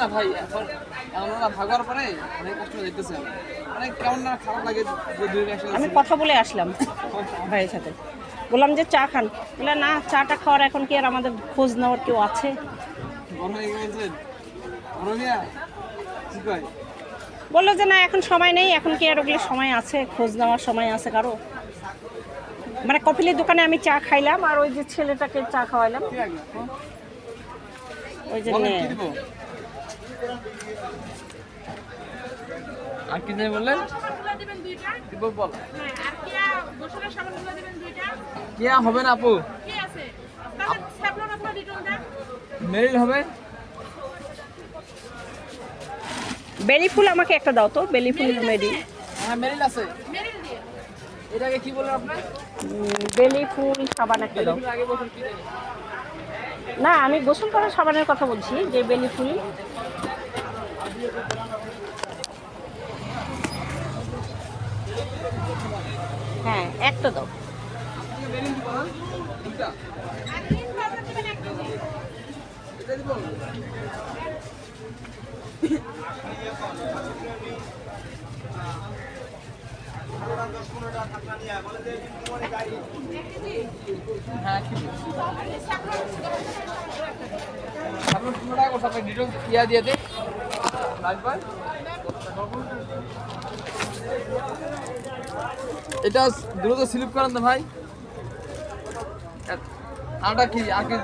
না ভাই, এখন ওনারা ভাগার পরে অনেক কষ্ট দেখতেছে, মানে কেমন না খারাপ লাগে যে দুই একসাথে। আমি কথা বলে আসলাম ভাইয়ের সাথে, বললাম যে চা খান, বলে না চাটা খাওয়ার এখন কি আর আমাদের খোঁজ নেওয়ার কেউ আছে। বড় হয়ে গেছেন বড় মিয়া, কি কয়? বললো যে না এখন সময় নেই, এখন কি আর ওগুলো সময় আছে, খোঁজ নেওয়ার সময় আছে কারো। মানে কপিলের দোকানে আমি চা খাইলাম আর ওই যে ছেলেটাকে চা খাওয়াইলাম, কি লাগবে? ওই জন্য। বলেন কি দিব? আর কি দেবে বললেন? দিব বল। কিয়া হবে না আপু, মেরিল হবে। বেলি ফুল আমাকে একটা দাও তো, বেলি ফুল মেরি। হ্যাঁ মেরিল আছে। এটাকে কি বলেন আপনি? বেলি ফুল সাবান একটা দাও। আগে বছর কি জানি না আমি গোসল করার সাবানের কথা বলছি, যে বেলি ফুল। হ্যাঁ একটা দাও। মেরিল দিব না দুটা, এটা দিব। হ্যাঁ কি আপনার 15 টাকা করছে, আপনি ডিটেলস ইয়া দিয়ে দে লাগবে। এটা দ্রুত স্লিপ করেন না ভাই। আটা কি আর কি